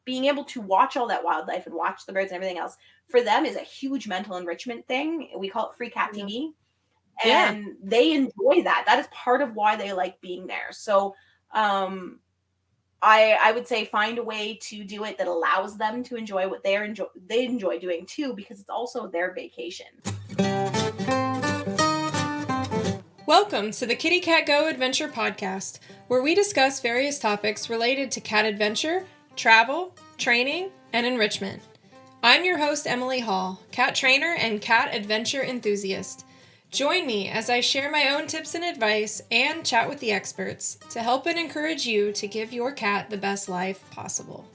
being able to watch all that wildlife and watch the birds and everything else for them is a huge mental enrichment thing. We call it free cat TV. Yeah. And they enjoy that. That is part of why they like being there. So I would say find a way to do it that allows them to enjoy what they enjoy doing too, because it's also their vacation. Welcome to the Kitty Cat Go Adventure podcast, where we discuss various topics related to cat adventure, travel, training, and enrichment. I'm your host, Emily Hall, cat trainer and cat adventure enthusiast. Join me as I share my own tips and advice and chat with the experts to help and encourage you to give your cat the best life possible.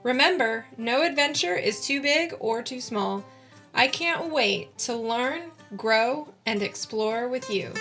Remember, no adventure is too big or too small. I can't wait to learn, grow, and explore with you.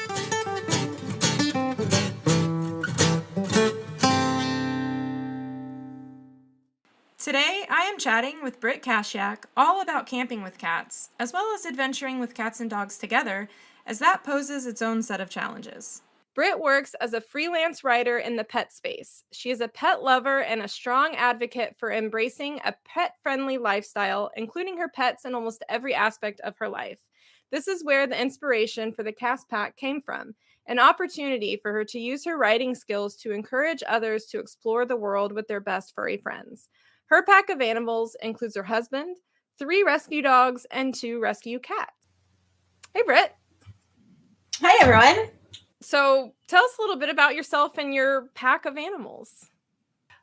Today, I am chatting with Britt Kascjak all about camping with cats, as well as adventuring with cats and dogs together, as that poses its own set of challenges. Britt works as a freelance writer in the pet space. She is a pet lover and a strong advocate for embracing a pet-friendly lifestyle, including her pets in almost every aspect of her life. This is where the inspiration for the Cast Pack came from, an opportunity for her to use her writing skills to encourage others to explore the world with their best furry friends. Her pack of animals includes her husband, 3 rescue dogs, and 2 rescue cats. Hey, Britt. Hi, everyone. So tell us a little bit about yourself and your pack of animals.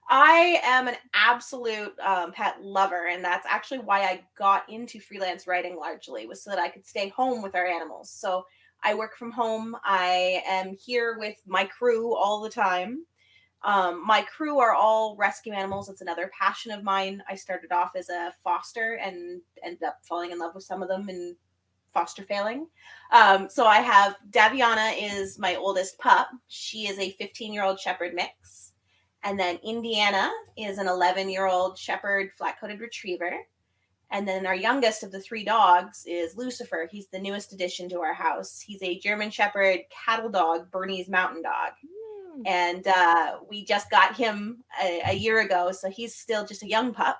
I am an absolute pet lover, and that's actually why I got into freelance writing largely, was so that I could stay home with our animals. So I work from home. I am here with my crew all the time. My crew are all rescue animals. It's another passion of mine. I started off as a foster and ended up falling in love with some of them and foster failing. So I have Daviana is my oldest pup. She is a 15-year-old Shepherd mix. And then Indiana is an 11-year-old Shepherd flat-coated retriever. And then our youngest of the 3 dogs is Lucifer. He's the newest addition to our house. He's a German Shepherd cattle dog, Bernese Mountain Dog. And we just got him a year ago, so he's still just a young pup.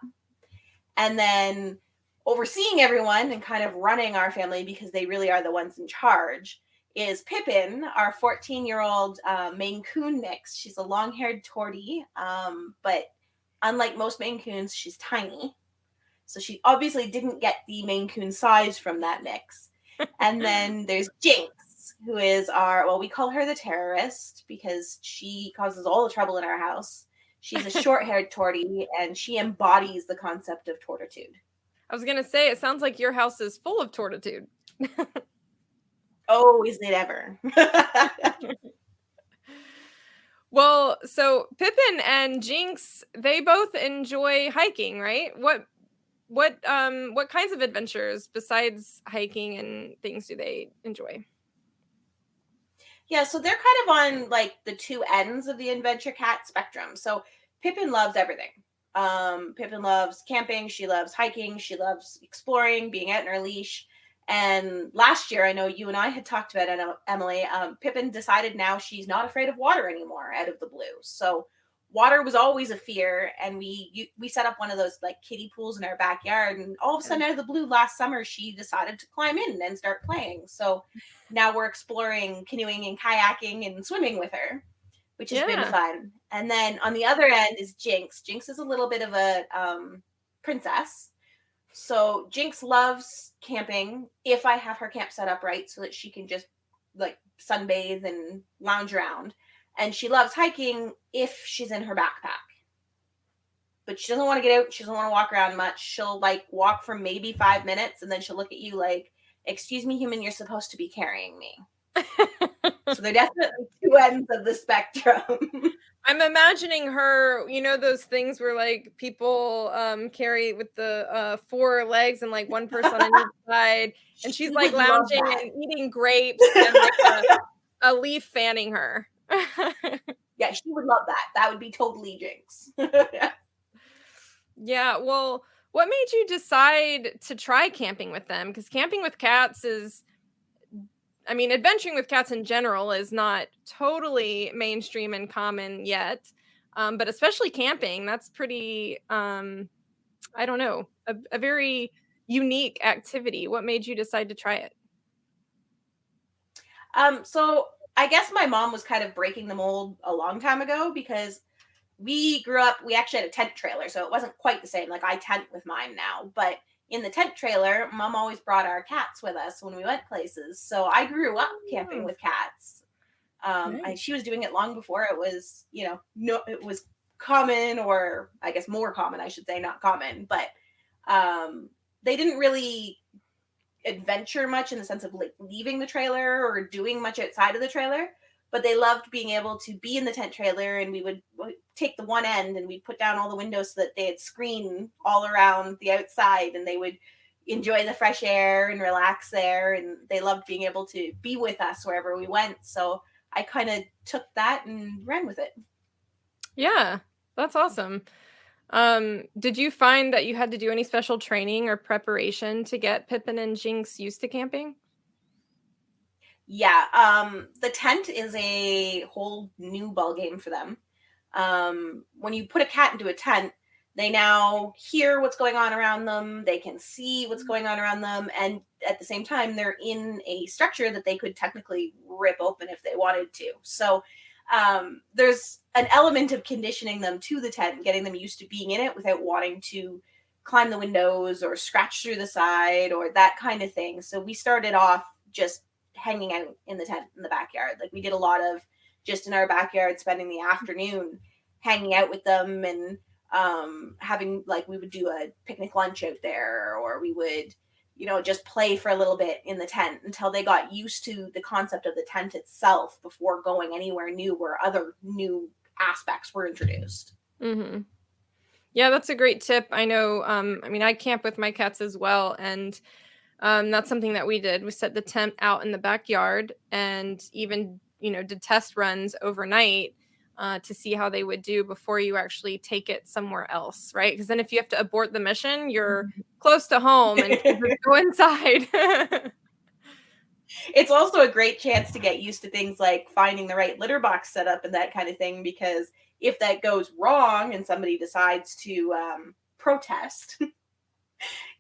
And then overseeing everyone and kind of running our family, because they really are the ones in charge, is Pippin, our 14-year-old Maine Coon mix. She's a long-haired tortie, but unlike most Maine Coons, she's tiny. So she obviously didn't get the Maine Coon size from that mix. And then there's Jinx, who is we call her the terrorist because she causes all the trouble in our house. She's a short-haired tortie, and she embodies the concept of tortitude. I was going to say, it sounds like your house is full of tortitude. Oh, is it ever? Well, so Pippin and Jinx, they both enjoy hiking, right? What kinds of adventures besides hiking and things do they enjoy? Yeah, so they're kind of on like the 2 ends of the adventure cat spectrum. So Pippin loves everything. Pippin loves camping. She loves hiking. She loves exploring, being out in her leash. And last year, I know you and I had talked about it, Emily. Pippin decided now she's not afraid of water anymore out of the blue. So water was always a fear, and we set up one of those like kiddie pools in our backyard, and all of a sudden out of the blue last summer she decided to climb in and start playing. So now we're exploring canoeing and kayaking and swimming with her, which has been fun. And then on the other end is Jinx. Jinx is a little bit of a princess. So Jinx loves camping if I have her camp set up right so that she can just like sunbathe and lounge around. And she loves hiking if she's in her backpack. But she doesn't want to get out. She doesn't want to walk around much. She'll like walk for maybe 5 minutes, and then she'll look at you like, "Excuse me, human, you're supposed to be carrying me." So they're definitely 2 ends of the spectrum. I'm imagining her, those things where like people carry with the 4 legs and like one person on each side, and she's like lounging and eating grapes and like a leaf fanning her. Yeah, she would love that. That would be totally Jinx. Yeah, well, what made you decide to try camping with them? Because camping with cats adventuring with cats in general is not totally mainstream and common yet. But especially camping, that's pretty, I don't know, a very unique activity. What made you decide to try it? So I guess my mom was kind of breaking the mold a long time ago because we grew up, we actually had a tent trailer, so it wasn't quite the same. Like I tent with mine now, but in the tent trailer, mom always brought our cats with us when we went places. So I grew up camping Oh, with cats. nice. She was doing it long before it was, no, it was common, or I guess more common, I should say, not common, but um, they didn't really adventure much in the sense of like leaving the trailer or doing much outside of the trailer, but they loved being able to be in the tent trailer, and we would take the one end and we'd put down all the windows so that they had screen all around the outside, and they would enjoy the fresh air and relax there, and they loved being able to be with us wherever we went. So I kind of took that and ran with it. Yeah, that's awesome. Did you find that you had to do any special training or preparation to get Pippin and Jinx used to camping? Yeah, the tent is a whole new ball game for them. When you put a cat into a tent, they now hear what's going on around them, they can see what's going on around them, and at the same time, they're in a structure that they could technically rip open if they wanted to. So there's an element of conditioning them to the tent and getting them used to being in it without wanting to climb the windows or scratch through the side or that kind of thing. So we started off just hanging out in the tent in the backyard. Like we did a lot of just in our backyard, spending the afternoon hanging out with them, and having, like, we would do a picnic lunch out there, or we would, just play for a little bit in the tent until they got used to the concept of the tent itself before going anywhere new where other new aspects were introduced. Mhm. Yeah, that's a great tip. I know, I mean, I camp with my cats as well, and that's something that we did. We set the tent out in the backyard and even, did test runs overnight to see how they would do before you actually take it somewhere else, right? Because then if you have to abort the mission, you're close to home and can just go inside. It's also a great chance to get used to things like finding the right litter box setup and that kind of thing, because if that goes wrong and somebody decides to protest,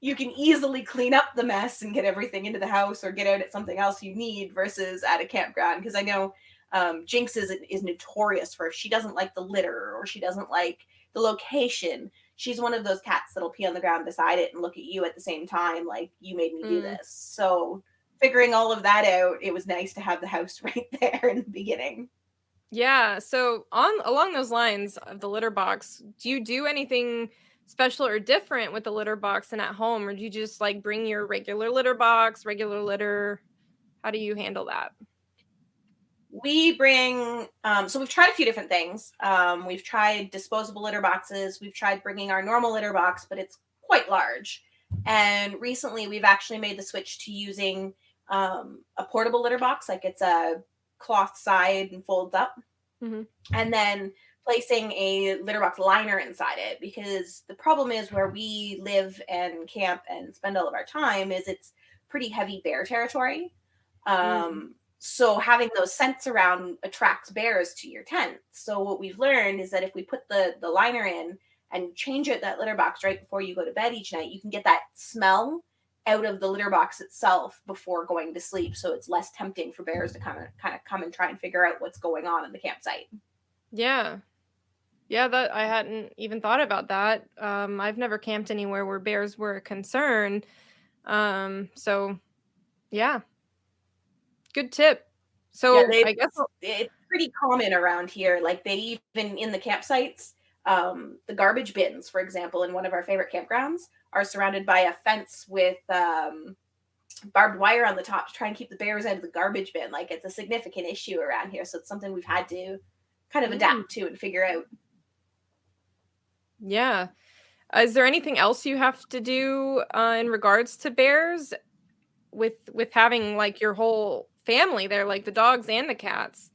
you can easily clean up the mess and get everything into the house or get out at something else you need versus at a campground. Because I know Jinx is notorious for, if she doesn't like the litter or she doesn't like the location, she's one of those cats that'll pee on the ground beside it and look at you at the same time, like, you made me do Mm. this. So figuring all of that out, it was nice to have the house right there in the beginning. Yeah, so on along those lines of the litter box, do you do anything special or different with the litter box and at home, or do you just like bring your regular litter box, regular litter? How do you handle that? We bring, so we've tried a few different things. We've tried disposable litter boxes. We've tried bringing our normal litter box, but it's quite large. And recently, we've actually made the switch to using a portable litter box, like it's a cloth side and folds up, Mhm. and then placing a litter box liner inside it. Because the problem is, where we live and camp and spend all of our time, is it's pretty heavy bear territory. Mm. So having those scents around attracts bears to your tent. So what we've learned is that if we put the liner in and change out that litter box right before you go to bed each night, you can get that smell out of the litter box itself before going to sleep. So it's less tempting for bears to kind of come and try and figure out what's going on in the campsite. Yeah. Yeah, that I hadn't even thought about that. I've never camped anywhere where bears were a concern. So yeah, good tip. Yeah, So I guess it's pretty common around here. Like, they even in the campsites, the garbage bins, for example, in one of our favorite campgrounds, are surrounded by a fence with barbed wire on the top to try and keep the bears out of the garbage bin. Like, it's a significant issue around here, so it's something we've had to kind of mm, adapt to and figure out. yeah. Is there anything else you have to do in regards to bears with having like your whole family there, like the dogs and the cats?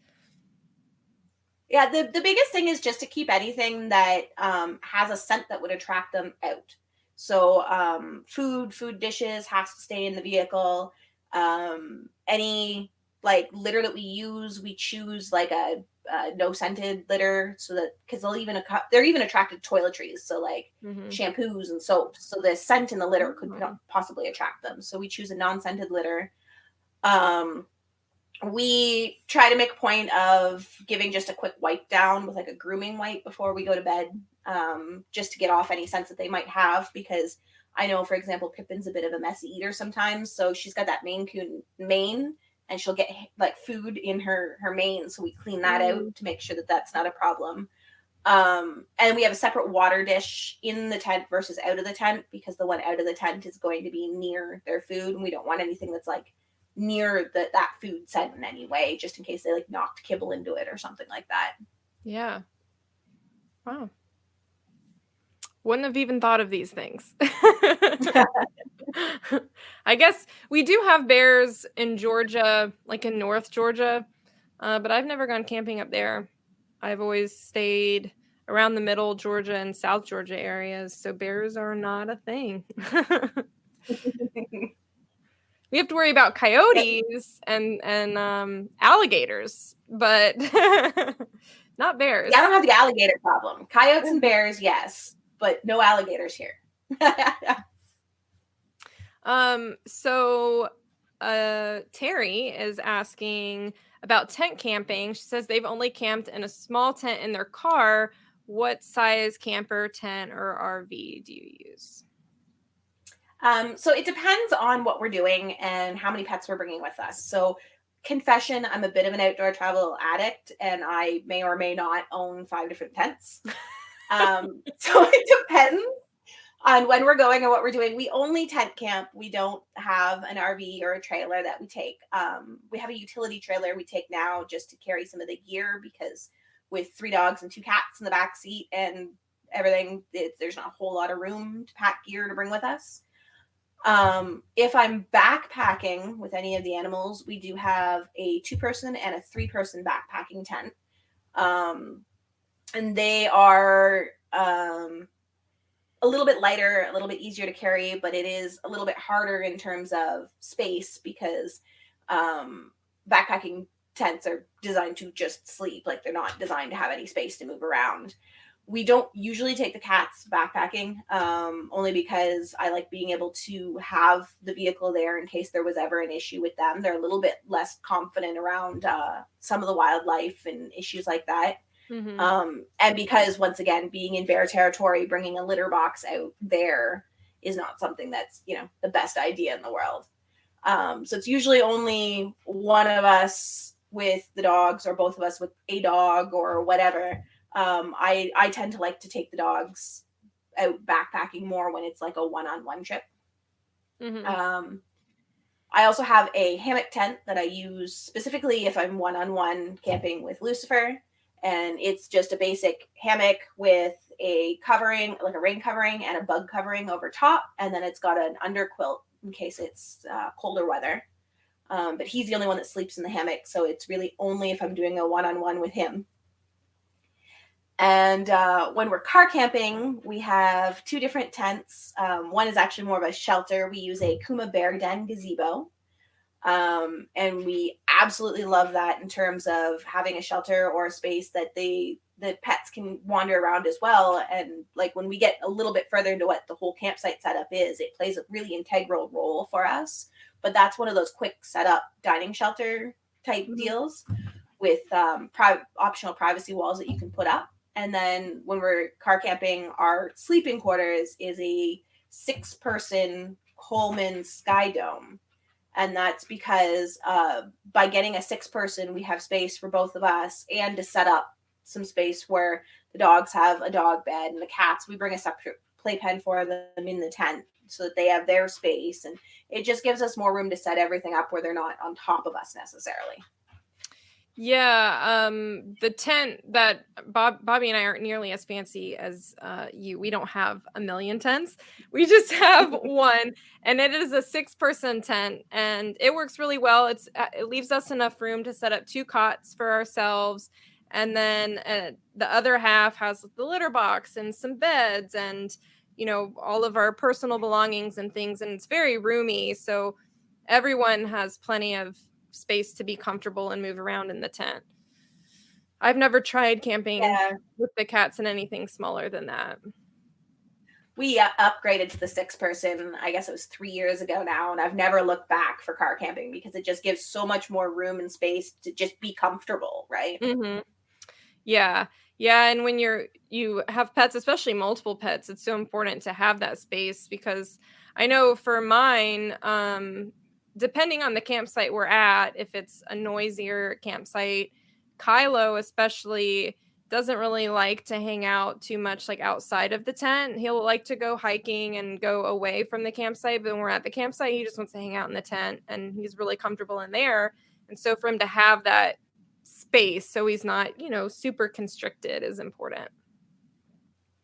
Yeah, the biggest thing is just to keep anything that has a scent that would attract them out. So food dishes has to stay in the vehicle. Any like litter that we use, we choose like a no scented litter, so that because they're even attracted to toiletries, so like shampoos and soaps. So the scent in the litter could possibly attract them. So we choose a non-scented litter. We try to make a point of giving just a quick wipe down with like a grooming wipe before we go to bed, just to get off any scents that they might have, because I know, for example, Pippin's a bit of a messy eater sometimes, so she's got that Maine Coon mane, and she'll get like food in her mane, so we clean that out to make sure that that's not a problem. And we have a separate water dish in the tent versus out of the tent, because the one out of the tent is going to be near their food, and we don't want anything that's like near that food scent in any way, just in case they like knocked kibble into it or something like that. Yeah. Wow. Wouldn't have even thought of these things. I guess we do have bears in Georgia, like in North Georgia, but I've never gone camping up there. I've always stayed around the middle Georgia and South Georgia areas, so bears are not a thing. We have to worry about coyotes and alligators, but not bears. Yeah, I don't have the alligator problem. Coyotes and bears, yes, but no alligators here. So Terry is asking about tent camping. She says they've only camped in a small tent in their car. What size camper, tent, or RV do you use? So it depends on what we're doing and how many pets we're bringing with us. So confession, I'm a bit of an outdoor travel addict, and I may or may not own 5 different tents. So it depends on when we're going and what we're doing. We only tent camp. We don't have an RV or a trailer that we take. We have a utility trailer we take now just to carry some of the gear, because with 3 dogs and 2 cats in the back seat and everything, there's not a whole lot of room to pack gear to bring with us. If I'm backpacking with any of the animals, we do have a 2-person and a 3-person backpacking tent. And they are a little bit lighter, a little bit easier to carry, but it is a little bit harder in terms of space, because backpacking tents are designed to just sleep. Like, they're not designed to have any space to move around. We don't usually take the cats backpacking, only because I like being able to have the vehicle there in case there was ever an issue with them. They're a little bit less confident around some of the wildlife and issues like that. And because, once again, being in bear territory, bringing a litter box out there is not something that's, the best idea in the world. So it's usually only one of us with the dogs, or both of us with a dog or whatever. I tend to like to take the dogs out backpacking more when it's like a one-on-one trip. I also have a hammock tent that I use specifically if I'm one-on-one camping with Lucifer. And it's just a basic hammock with a covering, like a rain covering, and a bug covering over top. And then it's got an underquilt in case it's colder weather. But he's the only one that sleeps in the hammock, so it's really only if I'm doing a one-on-one with him. And when we're car camping, we have 2 different tents. One is actually more of a shelter. We use a Kuma Bear Den gazebo. And we absolutely love that in terms of having a shelter or a space that the pets can wander around as well. And like, when we get a little bit further into what the whole campsite setup is, it plays a really integral role for us. But that's one of those quick setup dining shelter type deals with optional privacy walls that you can put up. And then when we're car camping, our sleeping quarters is a 6-person Coleman Sky Dome. And that's because by getting a 6-person, we have space for both of us, and to set up some space where the dogs have a dog bed, and the cats, we bring a separate playpen for them in the tent so that they have their space. And it just gives us more room to set everything up where they're not on top of us necessarily. Yeah, the tent that Bobby and I aren't nearly as fancy as you. We don't have a million tents. We just have one, and it is a 6-person tent, and it works really well. It leaves us enough room to set up 2 cots for ourselves, and then the other half has the litter box and some beds and all of our personal belongings and things, and it's very roomy, so everyone has plenty of space to be comfortable and move around in the tent. I've never tried camping Yeah. with the cats in anything smaller than that. We upgraded to the 6 person, I guess it was 3 years ago now, and I've never looked back for car camping because it just gives so much more room and space to just be comfortable, right? Mhm. Yeah. Yeah, and when you have pets, especially multiple pets, it's so important to have that space because I know for mine, depending on the campsite we're at, if it's a noisier campsite, Kylo especially doesn't really like to hang out too much like outside of the tent. He'll like to go hiking and go away from the campsite, but when we're at the campsite, he just wants to hang out in the tent and he's really comfortable in there. And so for him to have that space so he's not, super constricted is important.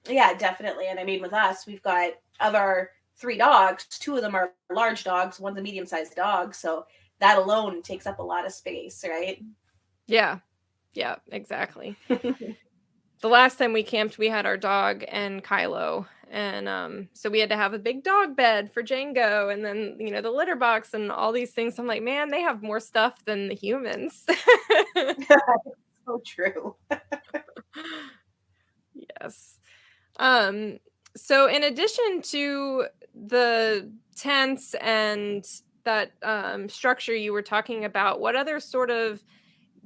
Yeah, definitely. And I mean, with us, we've got of our 3 dogs, 2 of them are large dogs, one's a medium sized dog. So that alone takes up a lot of space, right? Yeah. Yeah, exactly. The last time we camped, we had our dog and Kylo. And so we had to have a big dog bed for Django and then, the litter box and all these things. I'm like, man, they have more stuff than the humans. So true. Yes. Um, so in addition to the tents and that structure you were talking about, what other sort of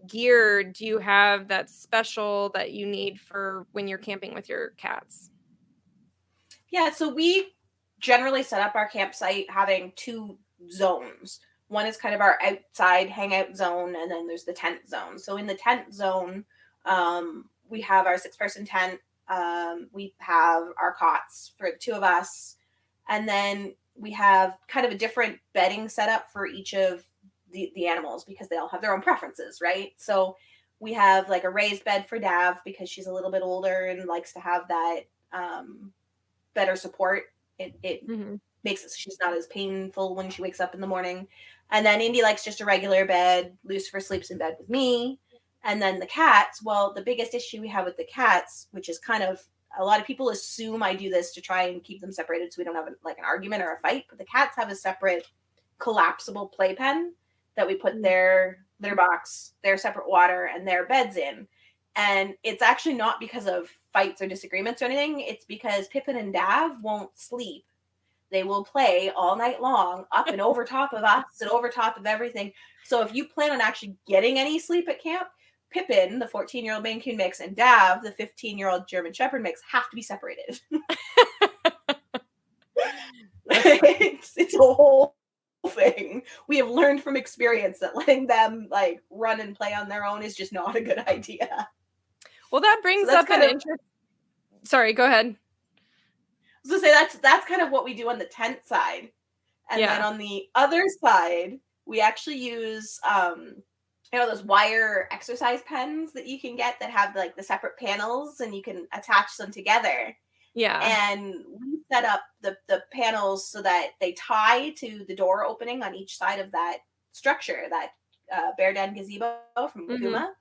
gear do you have that's special that you need for when you're camping with your cats? Yeah, so we generally set up our campsite having 2 zones. One is kind of our outside hangout zone, and then there's the tent zone. So in the tent zone, we have our 6 person tent. We have our cots for the 2 of us, and then we have kind of a different bedding setup for each of the animals because they all have their own preferences, right? So we have like a raised bed for Dav because she's a little bit older and likes to have that um, better support. It Mhm. makes it so she's not as painful when she wakes up in the morning. And then Indy likes just a regular bed. Lucifer sleeps in bed with me. And then the cats, well, the biggest issue we have with the cats, which is kind of a lot of people assume I do this to try and keep them separated so we don't have like an argument or a fight, but the cats have a separate collapsible playpen that we put Mm. their box, their separate water, and their beds in. And it's actually not because of fights or disagreements or anything. It's because Pippin and Dav won't sleep. They will play all night long, up and over top of us and over top of everything. So if you plan on actually getting any sleep at camp, Pippin, the 14-year-old Maine Coon mix, and Dav, the 15-year-old German Shepherd mix, have to be separated. That's funny. It's a whole thing. We have learned from experience that letting them like run and play on their own is just not a good idea. Well, that So brings that's up an kind of interest. Sorry, go ahead. so say that's kind of what we do on the tent side. And then Yeah. on the other side, we actually use those wire exercise pens that you can get that have like the separate panels and you can attach them together. Yeah. And we set up the panels so that they tie to the door opening on each side of that structure, that bear den gazebo from Mhm. Kuma.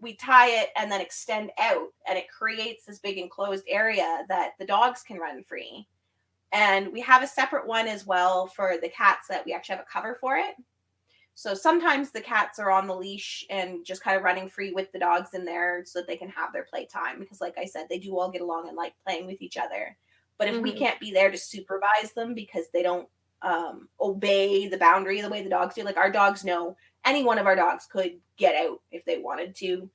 We tie it and then extend out, and it creates this big enclosed area that the dogs can run free. And we have a separate one as well for the cats that we actually have a cover for it. So sometimes the cats are on the leash and just kind of running free with the dogs in there so that they can have their playtime. Because, like I said, they do all get along and like playing with each other. But if we Mhm. can't be there to supervise them because they don't obey the boundary the way the dogs do, like our dogs know any one of our dogs could get out if they wanted to.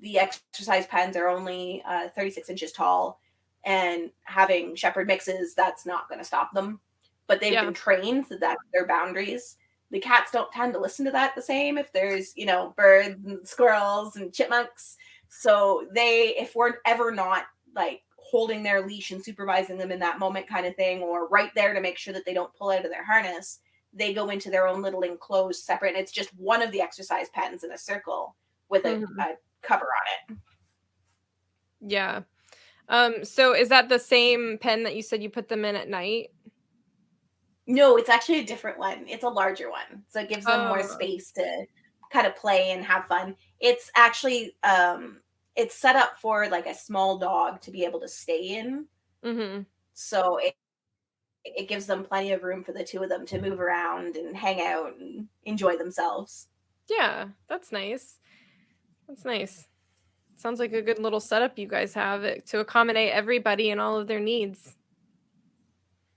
The exercise pens are only 36 inches tall, and having shepherd mixes, that's not going to stop them. But they've Yeah. been trained that that's their boundaries. The cats don't tend to listen to that the same if there's, birds and squirrels and chipmunks. So if we're ever not like holding their leash and supervising them in that moment kind of thing, or right there to make sure that they don't pull out of their harness, they go into their own little enclosed separate. And it's just one of the exercise pens in a circle with Mhm. a cover on it. Yeah. So is that the same pen that you said you put them in at night? No, it's actually a different one. It's a larger one. So it gives them more Oh. space to kind of play and have fun. It's actually it's set up for like a small dog to be able to stay in. Mhm. So it gives them plenty of room for the 2 of them to move around and hang out and enjoy themselves. Yeah, that's nice. That's nice. Sounds like a good little setup you guys have to accommodate everybody and all of their needs.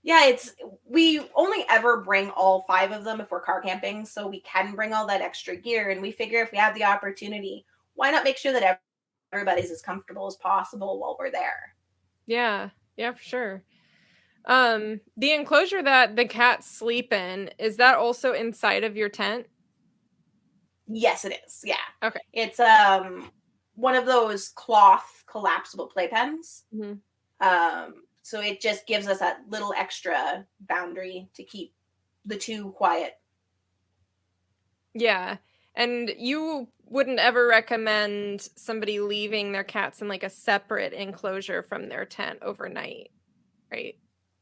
Yeah, we only ever bring all 5 of them if we're car camping, so we can bring all that extra gear, and we figure if we have the opportunity, why not make sure that everybody's as comfortable as possible while we're there? Yeah. Yeah, for sure. The enclosure that the cats sleep in, is that also inside of your tent? Yes, it is. Yeah. Okay. It's one of those cloth collapsible playpens. Mhm. So it just gives us that little extra boundary to keep the two quiet. Yeah. And you wouldn't ever recommend somebody leaving their cats in like a separate enclosure from their tent overnight, right?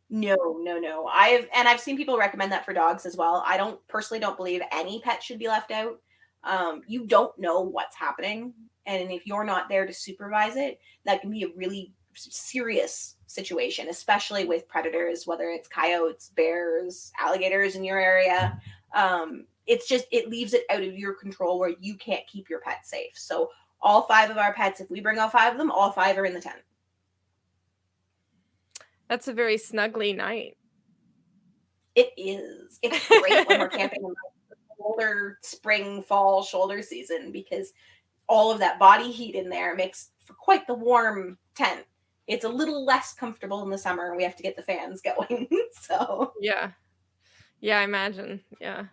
No, no, no. I've seen people recommend that for dogs as well. I don't personally don't believe any pet should be left out. You don't know what's happening, and if you're not there to supervise it, that can be a really serious situation, especially with predators, whether it's coyotes, bears, alligators in your area. It leaves it out of your control where you can't keep your pet safe. So all 5 of our pets, if we bring all 5 of them, all 5 are in the tent. That's a very snuggly night. It is. It's great when we're camping in the shoulder, spring, fall, shoulder season because all of that body heat in there makes for quite the warm tent. It's a little less comfortable in the summer. We have to get the fans going. So, Yeah. Yeah, I imagine. Yeah.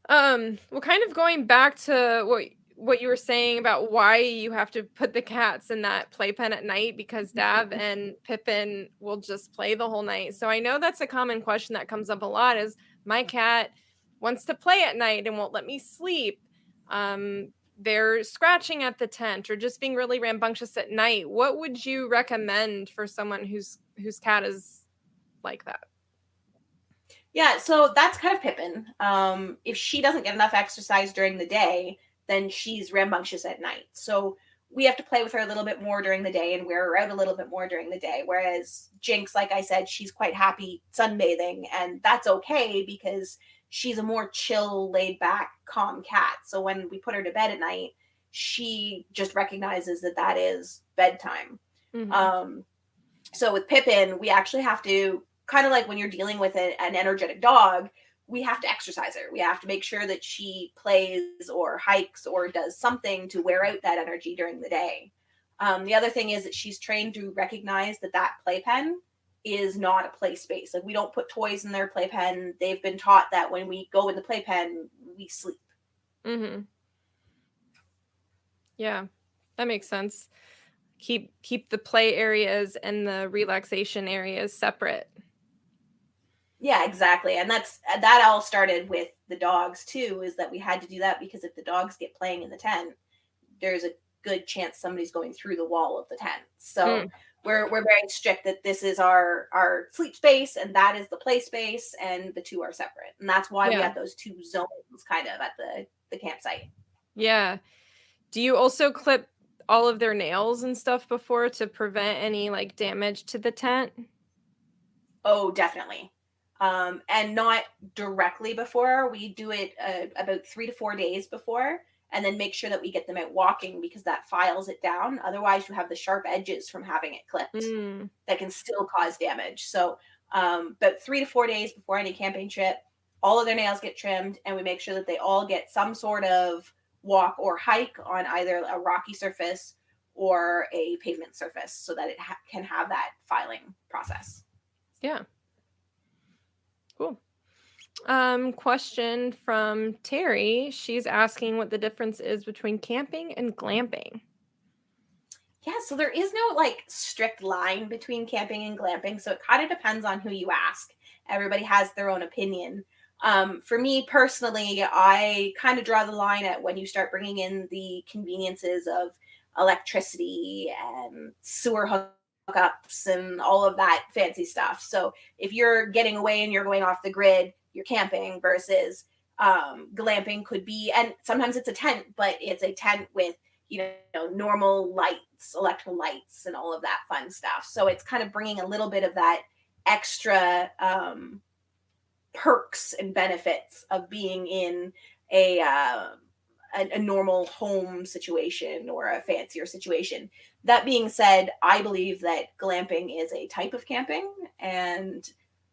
Well, kind of going back to what you were saying about why you have to put the cats in that playpen at night because Dav and Pippin will just play the whole night. So I know that's a common question that comes up a lot is my cat wants to play at night and won't let me sleep. They're scratching at the tent or just being really rambunctious at night. What would you recommend for someone whose cat is like that? yeah, so that's kind of Pippin. If she doesn't get enough exercise during the day, then she's rambunctious at night. So we have to play with her a little bit more during the day and wear her out a little bit more during the day. Whereas Jinx, like I said, she's quite happy sunbathing, and that's okay because she's a more chill, laid back, calm cat. So when we put her to bed at night, she just recognizes that that is bedtime. Mhm. Um, so with Pippin, we actually have to kind of like when you're dealing with an energetic dog, we have to exercise her. We have to make sure that she plays or hikes or does something to wear out that energy during the day. The other thing is that she's trained to recognize that that playpen is not a play space. Like we don't put toys in their playpen. They've been taught that when we go in the playpen, we sleep. Mhm. Yeah. That makes sense. Keep the play areas and the relaxation areas separate. Yeah, exactly. And that all started with the dogs too, is that we had to do that because if the dogs get playing in the tent, there's a good chance somebody's going through the wall of the tent. So Mm, we're very strict that this is our sleep space and that is the play space and the two are separate. And that's why we yeah. have those two zones kind of at the campsite. Yeah. Do you also clip all of their nails and stuff before to prevent any, like, damage to the tent? Oh, definitely. And not directly before. We do it about 3 to 4 days before, and then make sure that we get them out walking because that files it down. Otherwise, you have the sharp edges from having it clipped Mm, that can still cause damage. So, about 3 to 4 days before any camping trip, all of their nails get trimmed, and we make sure that they all get some sort of walk or hike on either a rocky surface or a pavement surface so that it can have that filing process. yeah, cool. Question from Terry. She's asking what the difference is between camping and glamping. Yeah, so there is no like strict line between camping and glamping. So it kind of depends on who you ask. Everybody has their own opinion. For me personally, I kind of draw the line at when you start bringing in the conveniences of electricity and sewer hookups and all of that fancy stuff. So if you're getting away and you're going off the grid, you're camping versus glamping could be, and sometimes it's a tent, but it's a tent with normal lights, electrical lights, and all of that fun stuff. So it's kind of bringing a little bit of that extra perks and benefits of being in a a normal home situation or a fancier situation. That being said, I believe that glamping is a type of camping, and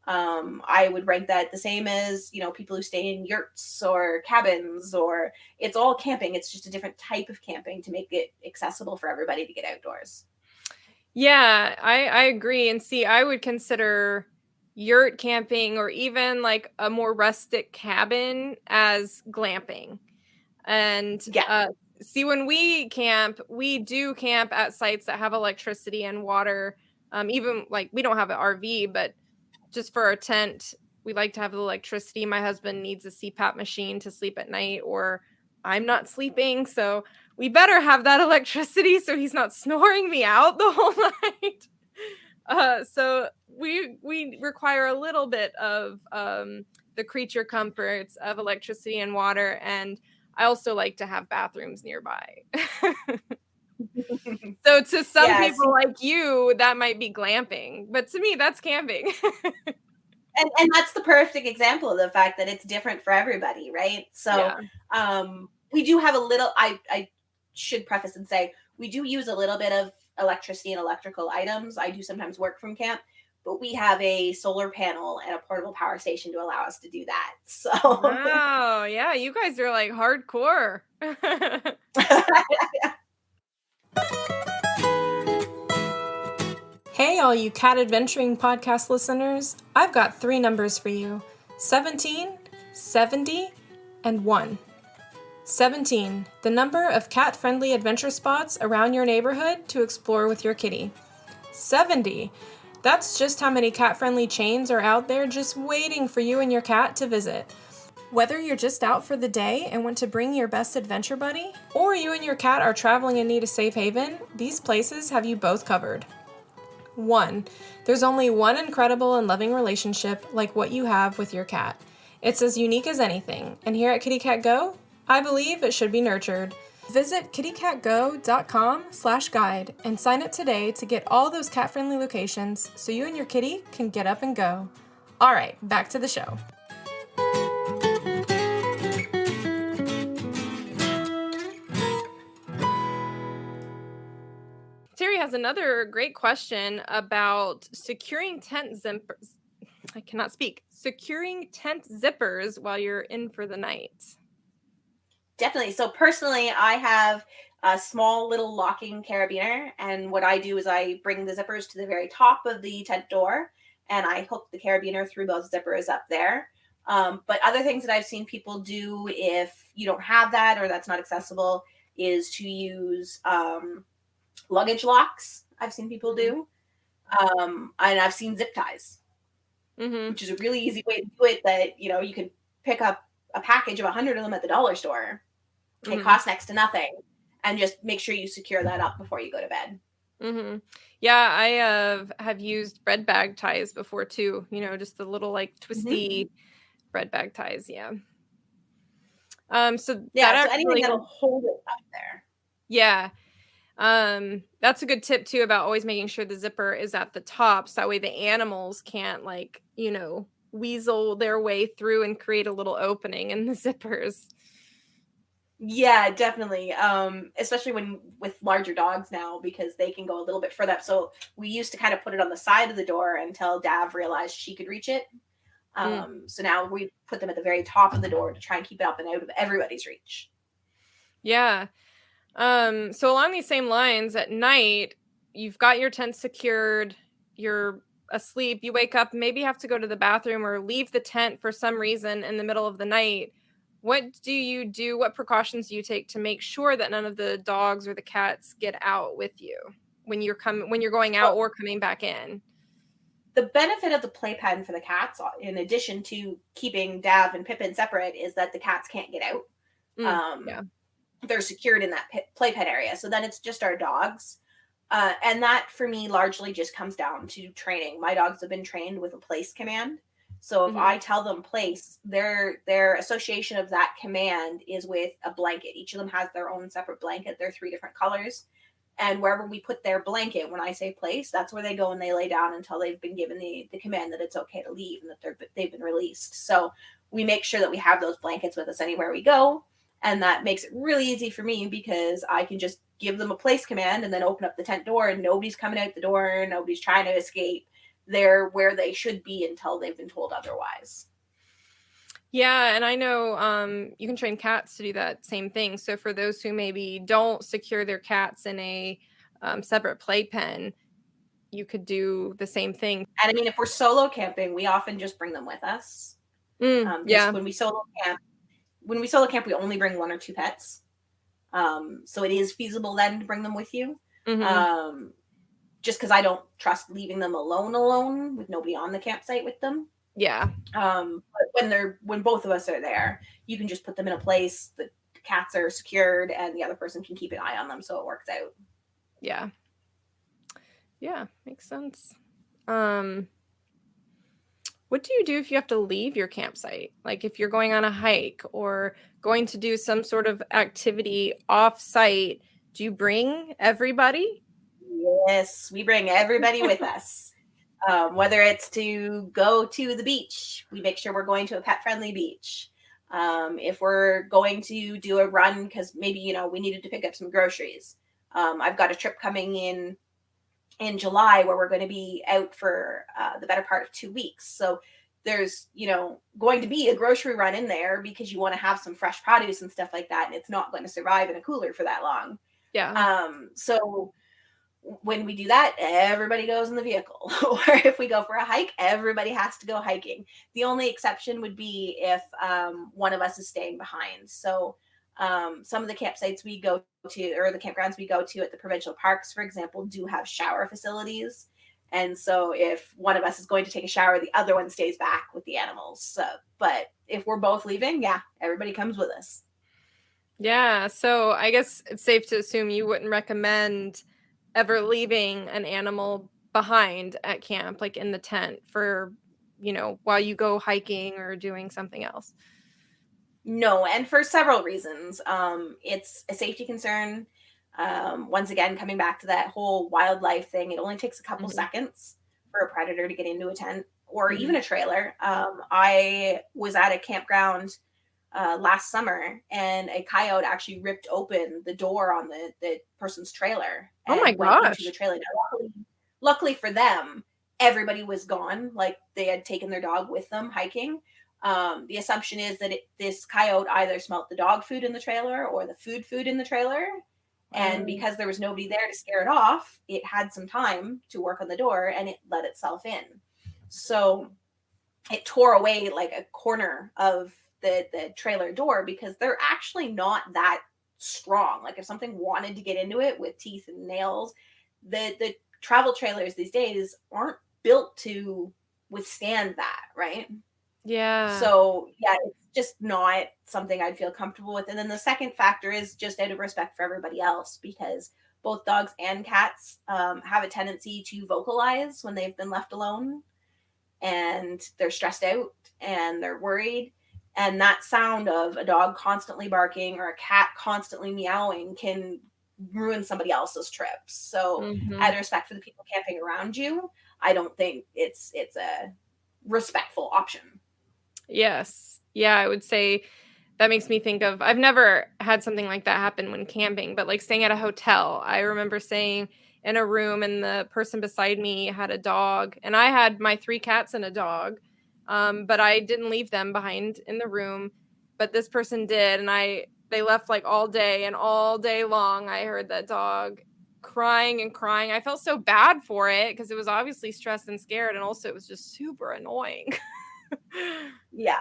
I would rank that the same as, people who stay in yurts or cabins, or it's all camping. It's just a different type of camping to make it accessible for everybody to get outdoors. Yeah, I agree. And see, I would consider yurt camping or even like a more rustic cabin as glamping. And Yeah. see, when we do camp at sites that have electricity and water. Even like we don't have an RV, but just for our tent, we like to have the electricity. My husband needs a CPAP machine to sleep at night, or I'm not sleeping. So we better have that electricity so he's not snoring me out the whole night. So we require a little bit of the creature comforts of electricity and water, and I also like to have bathrooms nearby. So to some Yeah. people like you, that might be glamping, but to me, that's camping. And that's the perfect example of the fact that it's different for everybody, right? So Yeah. we do have a little, I should preface and say, we do use a little bit of electricity and electrical items. I do sometimes work from camp, but we have a solar panel and a portable power station to allow us to do that. So Wow, yeah, you guys are like hardcore. Hey, all you cat adventuring podcast listeners. I've got 3 numbers for you: 17, 70, and 1. 17, the number of cat-friendly adventure spots around your neighborhood to explore with your kitty. 70, that's just how many cat-friendly chains are out there just waiting for you and your cat to visit. Whether you're just out for the day and want to bring your best adventure buddy, or you and your cat are traveling and need a safe haven, these places have you both covered. 1. There's only one incredible and loving relationship like what you have with your cat. It's as unique as anything, and here at Kitty Cat Go, I believe it should be nurtured. Visit kittycatgo.com/guide and sign up today to get all those cat-friendly locations so you and your kitty can get up and go. All right, back to the show. Terry has another great question about securing tent zippers. I cannot speak. Securing tent zippers while you're in for the night. Definitely. So personally, I have a small little locking carabiner, and what I do is I bring the zippers to the very top of the tent door, and I hook the carabiner through those zippers up there. But other things that I've seen people do, if you don't have that or that's not accessible, is to use luggage locks. I've seen people do, and I've seen zip ties, which is a really easy way to do it. That you can pick up a package of 100 of them at the dollar store. It costs next to nothing, and just make sure you secure that up before you go to bed. Yeah, I have used bread bag ties before too. Just the little like twisty bread bag ties. Yeah. So Yeah, so anything that'll hold it up there. Yeah. That's a good tip too about always making sure the zipper is at the top, so that way the animals can't weasel their way through and create a little opening in the zippers. Yeah, definitely. Especially with larger dogs now, because they can go a little bit further up. So we used to kind of put it on the side of the door until Dav realized she could reach it. So now we put them at the very top of the door to try and keep it up and out of everybody's reach. Yeah. So along these same lines, at night, you've got your tent secured, you're asleep, you wake up, maybe have to go to the bathroom or leave the tent for some reason in the middle of the night. What do you do? What precautions do you take to make sure that none of the dogs or the cats get out with you when you're going out or coming back in? The benefit of the playpen for the cats, in addition to keeping Dav and Pippin separate, is that the cats can't get out. Yeah. They're secured in that playpen area. So then it's just our dogs. And that for me largely just comes down to training. My dogs have been trained with a place command. So if I tell them place, their association of that command is with a blanket. Each of them has their own separate blanket. They're 3 different colors. And wherever we put their blanket, when I say place, that's where they go and they lay down until they've been given the command that it's okay to leave and that they've been released. So we make sure that we have those blankets with us anywhere we go. And that makes it really easy for me because I can just give them a place command and then open up the tent door, and nobody's coming out the door, nobody's trying to escape. They're where they should be until they've been told otherwise. Yeah, and I know you can train cats to do that same thing. So for those who maybe don't secure their cats in a separate playpen, you could do the same thing. And I mean, if we're solo camping, we often just bring them with us. Because Yeah. when we solo camp, we only bring 1 or 2 pets. So it is feasible then to bring them with you. Just because I don't trust leaving them alone with nobody on the campsite with them. Yeah. But when both of us are there, you can just put them in a place. The cats are secured, and the other person can keep an eye on them, so it works out. Yeah. Yeah, makes sense. What do you do if you have to leave your campsite? Like if you're going on a hike or going to do some sort of activity off-site, do you bring everybody? Yes, we bring everybody with us. Whether it's to go to the beach, we make sure we're going to a pet-friendly beach. If we're going to do a run because maybe we needed to pick up some groceries. I've got a trip coming in July where we're going to be out for the better part of 2 weeks. So there's going to be a grocery run in there because you want to have some fresh produce and stuff like that, and it's not going to survive in a cooler for that long. Yeah. So when we do that, everybody goes in the vehicle. Or if we go for a hike, everybody has to go hiking. The only exception would be if one of us is staying behind. So some of the campsites we go to, or the campgrounds we go to at the provincial parks, for example, do have shower facilities. And so if one of us is going to take a shower, the other one stays back with the animals. But if we're both leaving, yeah, everybody comes with us. Yeah. So I guess it's safe to assume you wouldn't recommend ever leaving an animal behind at camp, like in the tent for, while you go hiking or doing something else. No, and for several reasons. It's a safety concern. Once again, coming back to that whole wildlife thing, it only takes a couple seconds for a predator to get into a tent or even a trailer. I was at a campground last summer, and a coyote actually ripped open the door on the person's trailer Oh my and went into gosh. the trailer. Now, luckily for them, everybody was gone. Like they had taken their dog with them hiking. The assumption is that this coyote either smelt the dog food in the trailer or the food in the trailer. And because there was nobody there to scare it off, it had some time to work on the door and it let itself in. So it tore away like a corner of the trailer door because they're actually not that strong. Like if something wanted to get into it with teeth and nails, the travel trailers these days aren't built to withstand that, right? Yeah. So yeah, it's just not something I'd feel comfortable with. And then the second factor is just out of respect for everybody else, because both dogs and cats have a tendency to vocalize when they've been left alone and they're stressed out and they're worried. And that sound of a dog constantly barking or a cat constantly meowing can ruin somebody else's trip. So out of respect for the people camping around you, I don't think it's a respectful option. Yes. Yeah, I would say that makes me think of, I've never had something like that happen when camping, but like staying at a hotel. I remember staying in a room and the person beside me had a dog and I had my 3 cats and a dog. But I didn't leave them behind in the room, but this person did. And they left like all day, and all day long I heard that dog crying and crying. I felt so bad for it because it was obviously stressed and scared. And also it was just super annoying. Yeah.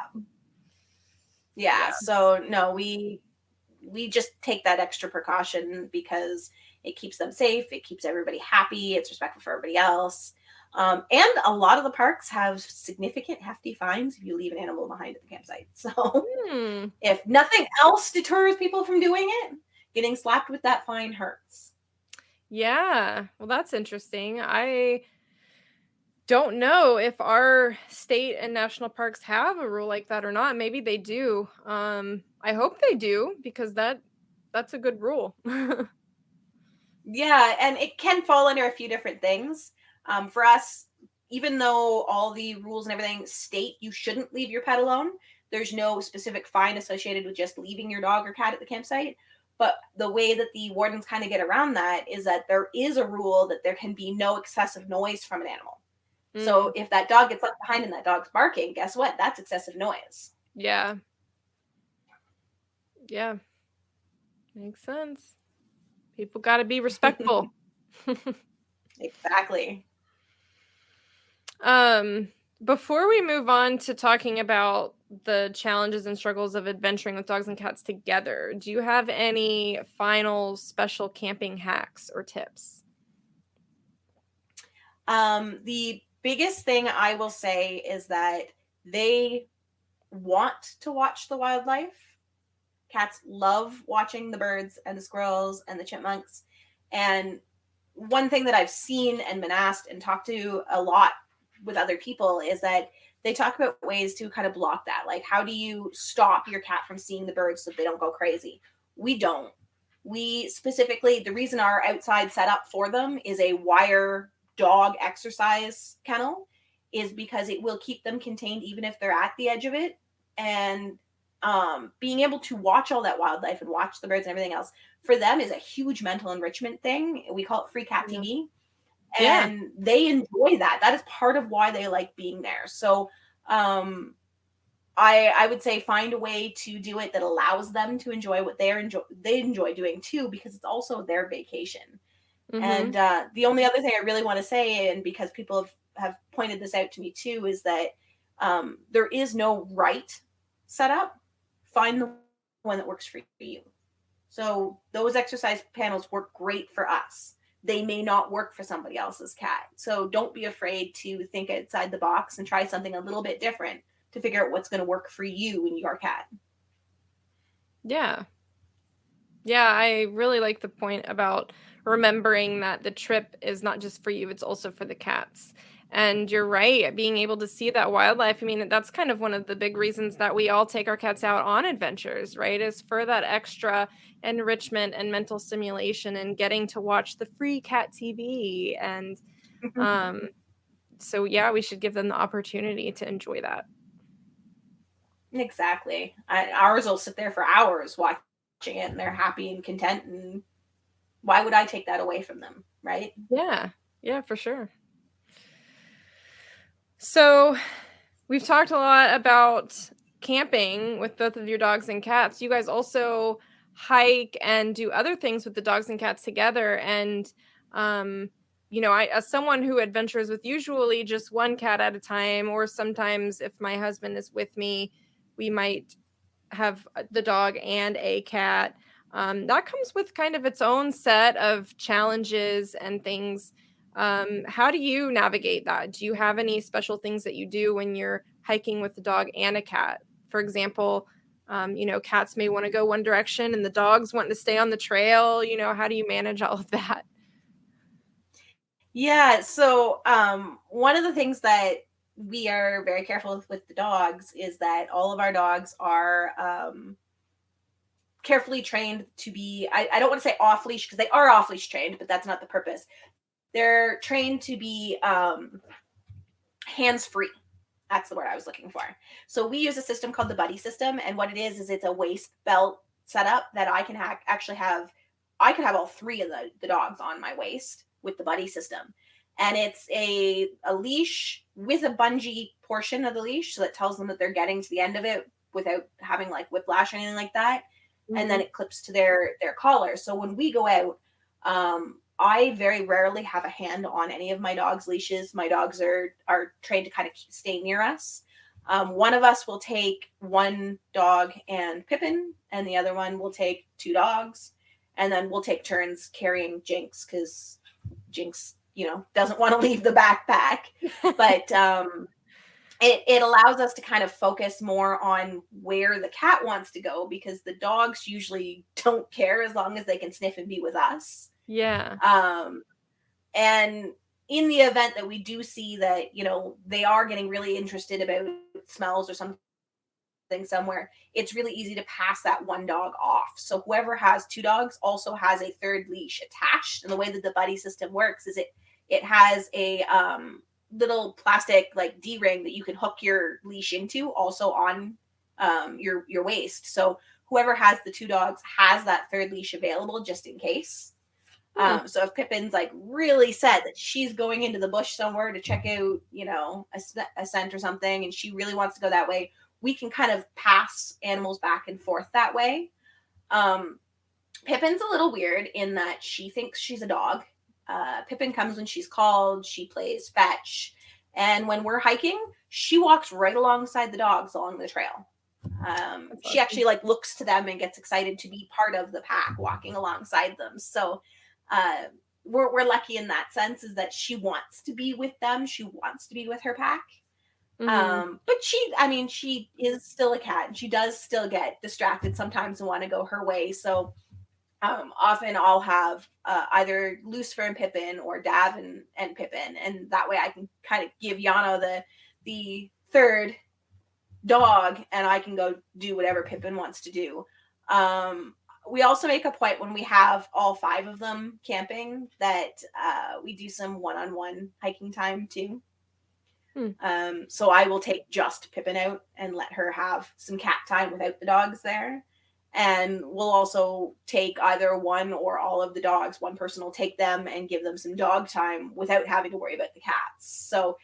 Yeah. So no, we just take that extra precaution because it keeps them safe, it keeps everybody happy, it's respectful for everybody else. And a lot of the parks have significant hefty fines if you leave an animal behind at the campsite. So if nothing else deters people from doing it, getting slapped with that fine hurts. Yeah. Well, that's interesting. I don't know if our state and national parks have a rule like that or not. Maybe they do. I hope they do because that's a good rule. Yeah, and it can fall under a few different things. For us, even though all the rules and everything state you shouldn't leave your pet alone, There's no specific fine associated with just leaving your dog or cat at the campsite. But the way that the wardens kind of get around that is that there is a rule that there can be no excessive noise from an animal. So if that dog gets left behind and that dog's barking, guess what? That's excessive noise. Yeah. Yeah. Makes sense. People got to be respectful. Exactly. Before we move on to talking about the challenges and struggles of adventuring with dogs and cats together, do you have any final special camping hacks or tips? The biggest thing I will say is that they want to watch the wildlife. Cats love watching the birds and the squirrels and the chipmunks. And one thing that I've seen and been asked and talked to a lot with other people is that they talk about ways to kind of block that. Like, how do you stop your cat from seeing the birds so they don't go crazy? We don't. We specifically, the reason our outside setup for them is a wire dog exercise kennel is because it will keep them contained even if they're at the edge of it. And being able to watch all that wildlife and watch the birds and everything else for them is a huge mental enrichment thing. We call it free cat TV. And they enjoy that. That is part of why they like being there. So I would say find a way to do it that allows them to enjoy what they enjoy doing too, because it's also their vacation. And the only other thing I really want to say, and because people have pointed this out to me too, is that there is no right setup. Find the one that works for you. So those exercise panels work great for us. They may not work for somebody else's cat. So don't be afraid to think outside the box and try something a little bit different to figure out what's going to work for you and your cat. Yeah. Yeah, I really like the point about remembering that the trip is not just for you, it's also for the cats. And you're right, being able to see that wildlife. I mean, that's kind of one of the big reasons that we all take our cats out on adventures, right? Is for that extra enrichment and mental stimulation and getting to watch the free cat TV. And so, yeah, we should give them the opportunity to enjoy that. Exactly. Ours will sit there for hours watching it and they're happy and content. And why would I take that away from them? Right? Yeah. Yeah, for sure. So we've talked a lot about camping with both of your dogs and cats. You guys also hike and do other things with the dogs and cats together. And, I, as someone who adventures with usually just one cat at a time, or sometimes if my husband is with me, we might have the dog and a cat. That comes with kind of its own set of challenges and things. How do you navigate that? Do you have any special things that you do when you're hiking with the dog and a cat? For example, cats may want to go one direction and the dogs want to stay on the trail. How do you manage all of that? Yeah. So one of the things that we are very careful with the dogs is that all of our dogs are carefully trained to be, I don't want to say off leash because they are off leash trained, but that's not the purpose. They're trained to be hands free. That's the word I was looking for. So we use a system called the buddy system. And what it is it's a waist belt setup that I can actually have. I could have all three of the dogs on my waist with the buddy system. And it's a leash with a bungee portion of the leash. So that tells them that they're getting to the end of it without having like whiplash or anything like that. And then it clips to their collar. So when we go out, I very rarely have a hand on any of my dog's leashes. My dogs are trained to kind of stay near us. One of us will take one dog and Pippin, and the other one will take two dogs. And then we'll take turns carrying Jinx because Jinx, doesn't want to leave the backpack. But it allows us to kind of focus more on where the cat wants to go because the dogs usually don't care as long as they can sniff and be with us. Yeah. And in the event that we do see that, they are getting really interested about smells or something somewhere, it's really easy to pass that one dog off. So whoever has two dogs also has a third leash attached. And the way that the buddy system works is it has a little plastic like D-ring that you can hook your leash into also on your waist. So whoever has the two dogs has that third leash available just in case. So if Pippin's like really set that she's going into the bush somewhere to check out, a scent or something, and she really wants to go that way, we can kind of pass animals back and forth that way. Pippin's a little weird in that she thinks she's a dog. Pippin comes when she's called. She plays fetch. And when we're hiking, she walks right alongside the dogs along the trail. She actually like looks to them and gets excited to be part of the pack walking alongside them. So we're lucky in that sense, is that she wants to be with them. She wants to be with her pack. But she is still a cat, and she does still get distracted sometimes and want to go her way. So often I'll have either Lucifer and Pippin or Dav and Pippin, and that way I can kind of give Yano the third dog, and I can go do whatever Pippin wants to do. We also make a point when we have all 5 of them camping that we do some one-on-one hiking time too. So I will take just Pippin out and let her have some cat time without the dogs there. And we'll also take either one or all of the dogs. One person will take them and give them some dog time without having to worry about the cats. So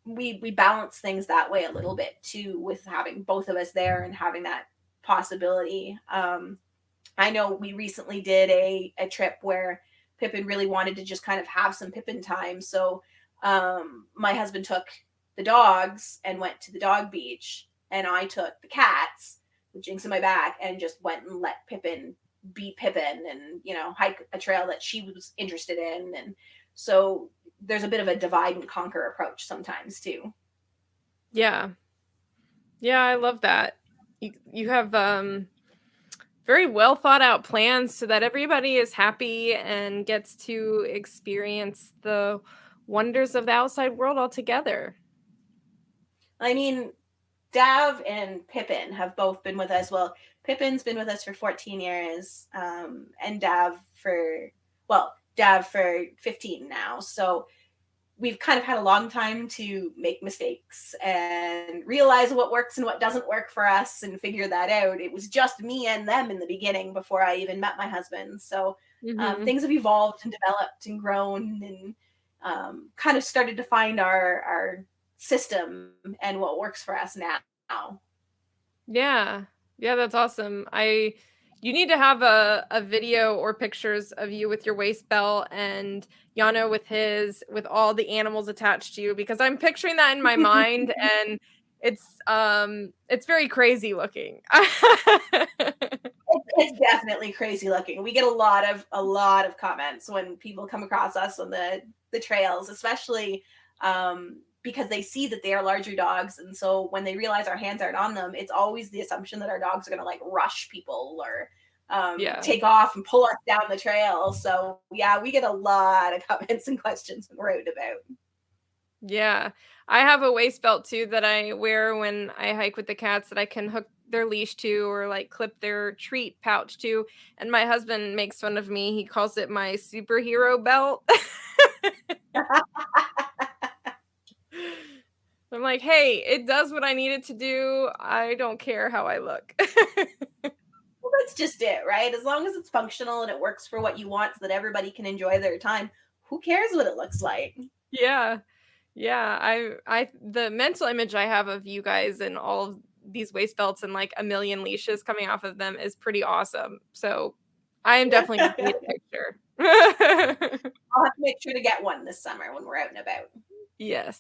we balance things that way a little bit too, with having both of us there and having that possibility. I know we recently did a trip where Pippin really wanted to just kind of have some Pippin time. So my husband took the dogs and went to the dog beach, and I took the cats with Jinx on my back and just went and let Pippin be Pippin and, hike a trail that she was interested in. And so there's a bit of a divide and conquer approach sometimes too. Yeah. Yeah, I love that. You have very well thought out plans so that everybody is happy and gets to experience the wonders of the outside world altogether. I mean, Dav and Pippin have both been with us. Well, Pippin's been with us for 14 years, and Dav for 15 now. So we've kind of had a long time to make mistakes and realize what works and what doesn't work for us and figure that out. It was just me and them in the beginning before I even met my husband. So things have evolved and developed and grown, and kind of started to find our system and what works for us now. Yeah, that's awesome. You need to have a video or pictures of you with your waist belt and Yano with all the animals attached to you, because I'm picturing that in my mind, and it's very crazy looking. It's definitely crazy looking. We get a lot of comments when people come across us on the trails, especially because they see that they are larger dogs. And so when they realize our hands aren't on them, it's always the assumption that our dogs are going to like rush people or take off and pull us down the trail. So yeah, we get a lot of comments and questions when we're out and about. Yeah. I have a waist belt too that I wear when I hike with the cats that I can hook their leash to or like clip their treat pouch to. And my husband makes fun of me. He calls it my superhero belt. I'm like, hey, it does what I need it to do. I don't care how I look. Well, that's just it, right? As long as it's functional and it works for what you want so that everybody can enjoy their time, who cares what it looks like? Yeah. Yeah. The mental image I have of you guys and all of these waist belts and like a million leashes coming off of them is pretty awesome. So I am definitely going to need a picture. I'll have to make sure to get one this summer when we're out and about. Yes.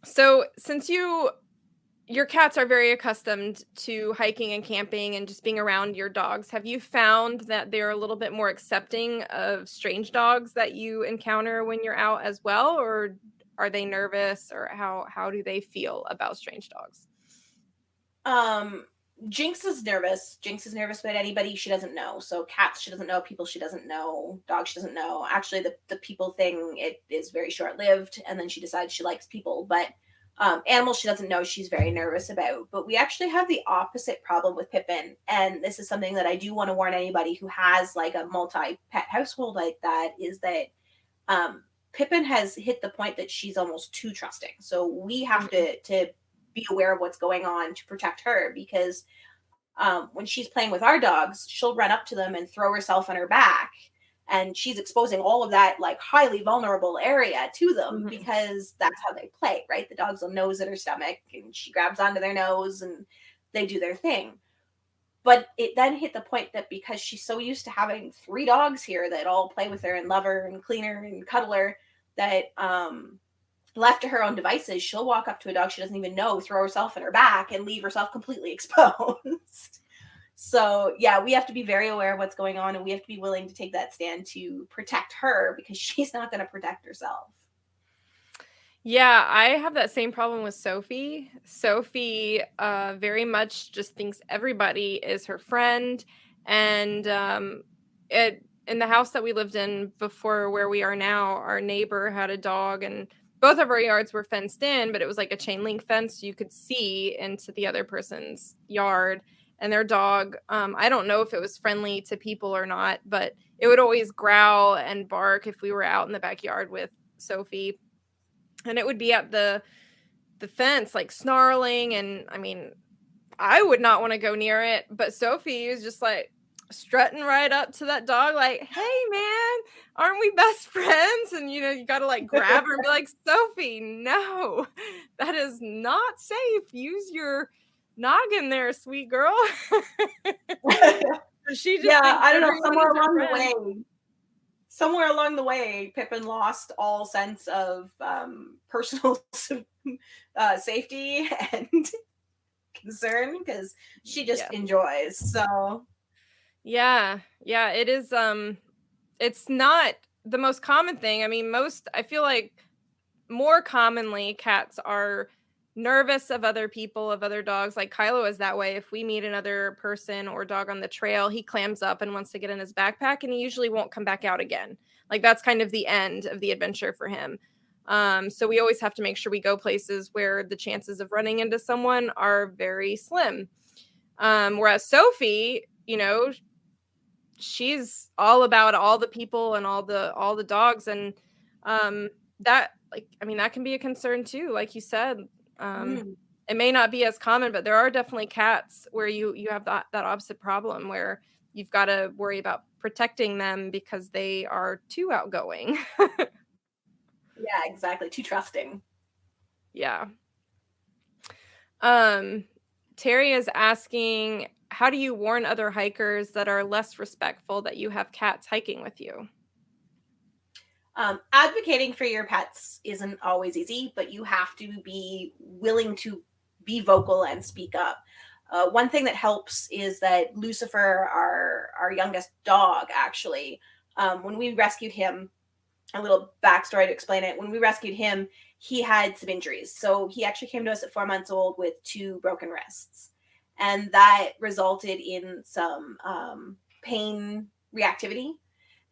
So since your cats are very accustomed to hiking and camping and just being around your dogs, have you found that they're a little bit more accepting of strange dogs that you encounter when you're out as well, or are they nervous, or how do they feel about strange dogs? Jinx is nervous. Jinx is nervous about anybody she doesn't know. So cats she doesn't know, people she doesn't know, dogs she doesn't know. Actually, the people thing, it is very short lived, and then she decides she likes people. But animals she doesn't know, she's very nervous about. But we actually have the opposite problem with Pippin, and this is something that I do want to warn anybody who has like a multi-pet household like that, is that Pippin has hit the point that she's almost too trusting. So we have to be aware of what's going on to protect her, because when she's playing with our dogs, she'll run up to them and throw herself on her back. And she's exposing all of that like highly vulnerable area to them, Mm-hmm. because that's how they play, right? The dogs will nose at her stomach and she grabs onto their nose and they do their thing. But it then hit the point that because she's so used to having 3 dogs here that all play with her and love her and clean her and cuddle her, that left to her own devices, she'll walk up to a dog she doesn't even know, throw herself in her back, and leave herself completely exposed. So, yeah, we have to be very aware of what's going on, and we have to be willing to take that stand to protect her, because she's not going to protect herself. Yeah, I have that same problem with Sophie. Sophie very much just thinks everybody is her friend. And in the house that we lived in before where we are now, our neighbor had a dog, and both of our yards were fenced in, but it was like a chain link fence, so you could see into the other person's yard. And their dog, I don't know if it was friendly to people or not, but it would always growl and bark if we were out in the backyard with Sophie. And it would be at the fence, like snarling. And I mean, I would not want to go near it, but Sophie was just like strutting right up to that dog, like, "Hey, man, aren't we best friends?" And you got to like grab her and be like, "Sophie, no, that is not safe. Use your noggin there, sweet girl." She just Yeah, thinks I don't know. everyone is her friend. Somewhere along the way, Pippin lost all sense of personal safety and concern, because she just Yeah. enjoys. So Yeah. Yeah, it is it's not the most common thing. I mean, I feel like more commonly cats are nervous of other people, of other dogs. Like Kylo is that way. If we meet another person or dog on the trail, he clams up and wants to get in his backpack, and he usually won't come back out again. Like that's kind of the end of the adventure for him. So we always have to make sure we go places where the chances of running into someone are very slim. Whereas Sophie, she's all about all the people and all the dogs. And that, like, I mean, that can be a concern too, like you said. um mm, it may not be as common, but there are definitely cats where you have that opposite problem, where you've got to worry about protecting them because they are too outgoing. yeah, exactly. Too trusting. Yeah. um Terry is asking, how do you warn other hikers that are less respectful that you have cats hiking with you? Advocating for your pets isn't always easy, but you have to be willing to be vocal and speak up. One thing that helps is that Lucifer, our youngest dog, actually, when we rescued him, a little backstory to explain it. When we rescued him, he had some injuries. So he actually came to us at 4 months old with 2 broken wrists. And that resulted in some pain reactivity.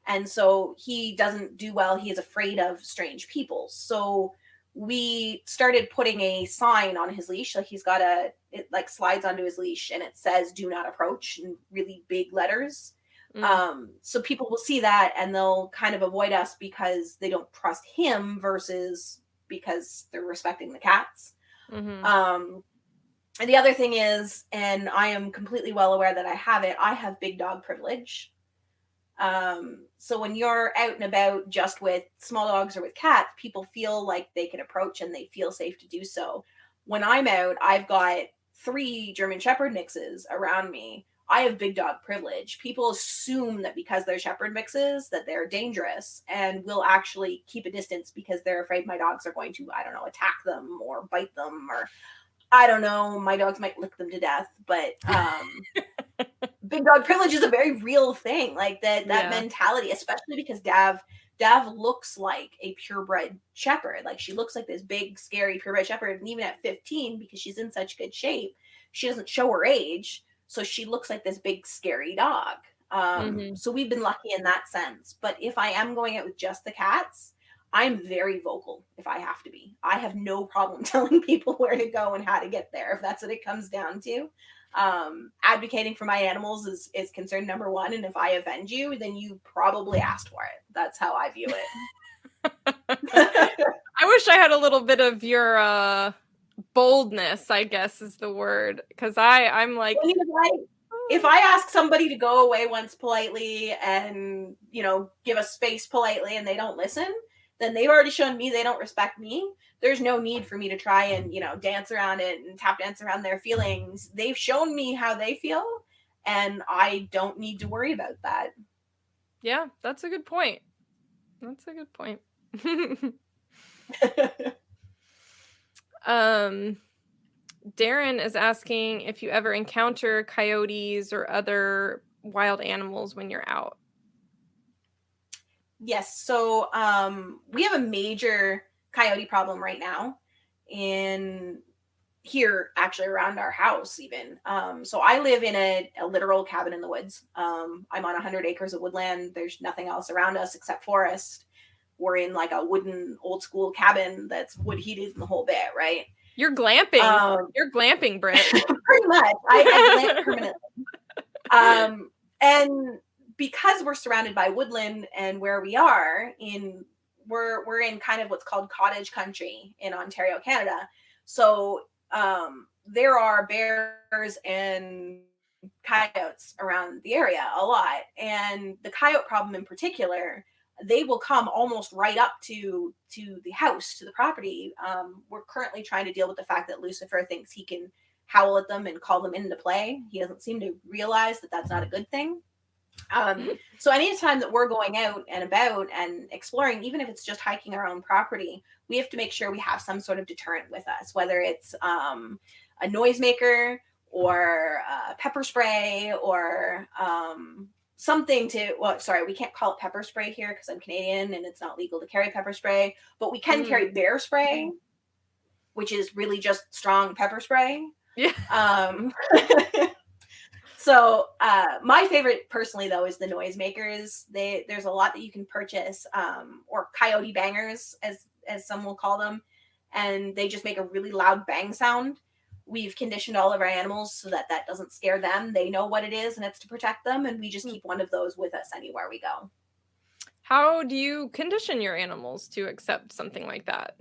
And so he doesn't do well. He is afraid of strange people. So we started putting a sign on his leash. Like it like slides onto his leash and it says "Do not approach" in really big letters. Mm, So people will see that and they'll kind of avoid us because they don't trust him versus because they're respecting the cats. mm-hmm. Um, and the other thing is, and I am completely well aware that I have big dog privilege. So when you're out and about just with small dogs or with cats, people feel like they can approach and they feel safe to do so. When I'm out, I've got 3 German Shepherd mixes around me. I have big dog privilege. People assume that because they're Shepherd mixes that they're dangerous and will actually keep a distance because they're afraid my dogs are going to, I don't know, attack them or bite them, or I don't know, my dogs might lick them to death. But big dog privilege is a very real thing. Like that Yeah. mentality, especially because Dav looks like a purebred shepherd. Like she looks like this big, scary purebred shepherd. And even at 15, because she's in such good shape, she doesn't show her age. So she looks like this big, scary dog. Mm-hmm. So we've been lucky in that sense. But if I am going out with just the cats, I'm very vocal if I have to be. I have no problem telling people where to go and how to get there if that's what it comes down to. Advocating for my animals is concern number one, and if I offend you, then you probably asked for it. That's how I view it. I wish I had a little bit of your boldness, I guess is the word. Because I'm like, I mean, if I ask somebody to go away once politely and, give us space politely and they don't listen, then they've already shown me they don't respect me. There's no need for me to try and, dance around it and tap dance around their feelings. They've shown me how they feel, and I don't need to worry about that. Yeah, that's a good point. That's a good point. Darren is asking if you ever encounter coyotes or other wild animals when you're out. Yes. So we have a major coyote problem right now in here, actually around our house even. So I live in a literal cabin in the woods. I'm on 100 acres of woodland. There's nothing else around us except forest. We're in like a wooden old school cabin that's wood heated in the whole bit, right? You're glamping. You're glamping, Britt. Pretty much. I glamp permanently. And because we're surrounded by woodland and where we are we're in kind of what's called cottage country in Ontario, Canada. So there are bears and coyotes around the area a lot. And the coyote problem in particular, they will come almost right up to the house, to the property. We're currently trying to deal with the fact that Lucifer thinks he can howl at them and call them into play. He doesn't seem to realize that that's not a good thing. So anytime that we're going out and about and exploring, even if it's just hiking our own property, we have to make sure we have some sort of deterrent with us, whether it's a noisemaker or pepper spray or something we can't call it pepper spray here because I'm Canadian and it's not legal to carry pepper spray, but we can carry bear spray, which is really just strong pepper spray. Yeah. So my favorite personally though is the noisemakers. There's a lot that you can purchase, or coyote bangers as some will call them, and they just make a really loud bang sound. We've conditioned all of our animals so that doesn't scare them. They know what it is and it's to protect them, and we just keep one of those with us anywhere we go. How do you condition your animals to accept something like that?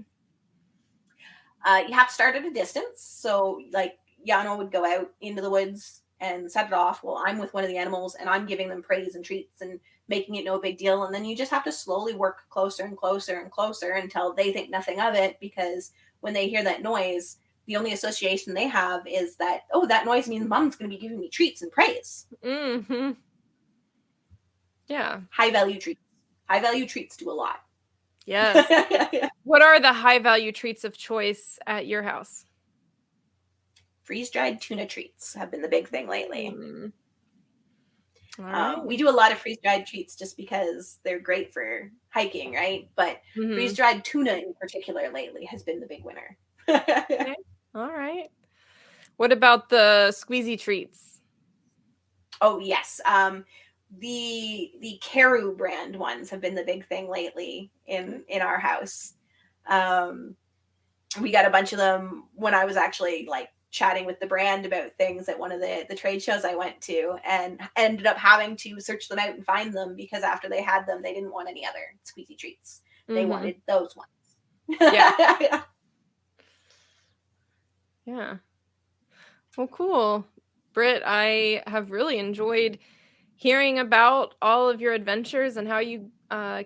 You have to start at a distance. So like Yano would go out into the woods and set it off while I'm with one of the animals and I'm giving them praise and treats and making it no big deal. And then you just have to slowly work closer and closer and closer until they think nothing of it, because when they hear that noise, the only association they have is that, oh, that noise means mom's going to be giving me treats and praise. Mm-hmm. Yeah. High value treats. High value treats do a lot. Yes. What are the high value treats of choice at your house? Freeze-dried tuna treats have been the big thing lately. Right. We do a lot of freeze-dried treats just because they're great for hiking, right? But freeze-dried tuna in particular lately has been the big winner. Okay. All right. What about the squeezy treats? Oh, yes. The Caru brand ones have been the big thing lately in our house. We got a bunch of them when I was actually like chatting with the brand about things at one of the trade shows I went to, and ended up having to search them out and find them because after they had them, they didn't want any other squeezy treats. They wanted those ones. Yeah. Yeah. Well, cool. Britt, I have really enjoyed hearing about all of your adventures and how you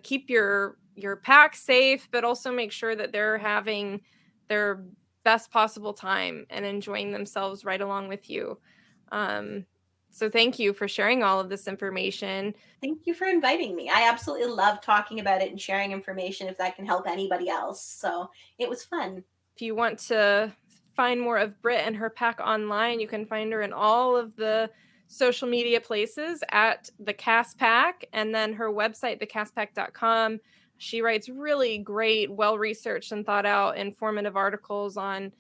keep your pack safe, but also make sure that they're having their best possible time and enjoying themselves right along with you. So thank you for sharing all of this information. Thank you for inviting me. I absolutely love talking about it and sharing information if that can help anybody else. So it was fun. If you want to find more of Britt and her pack online, you can find her in all of the social media places at the Cas Pack, and then her website, thecaspack.com. She writes really great, well-researched and thought out, informative articles on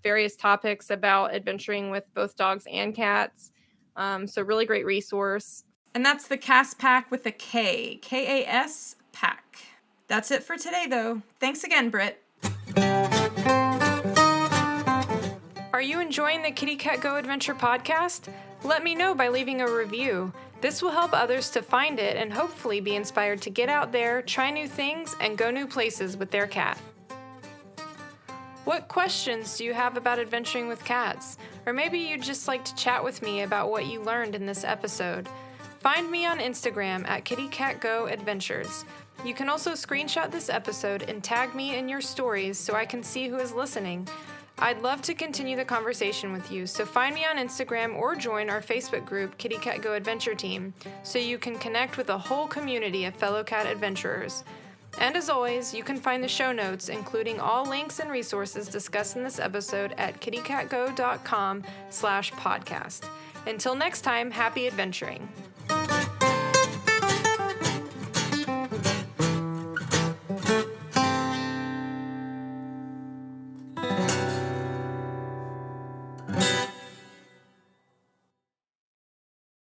various topics about adventuring with both dogs and cats. So really great resource. And that's the Cas Pack with a K. K-A-S Pack. That's it for today, though. Thanks again, Britt. Are you enjoying the Kitty Cat Go Adventure podcast? Let me know by leaving a review. This will help others to find it and hopefully be inspired to get out there, try new things, and go new places with their cat. What questions do you have about adventuring with cats? Or maybe you'd just like to chat with me about what you learned in this episode. Find me on Instagram at kittycatgoadventures. You can also screenshot this episode and tag me in your stories so I can see who is listening. I'd love to continue the conversation with you, so find me on Instagram or join our Facebook group, Kitty Cat Go Adventure Team, so you can connect with a whole community of fellow cat adventurers. And as always, you can find the show notes, including all links and resources discussed in this episode at kittycatgo.com/podcast. Until next time, happy adventuring.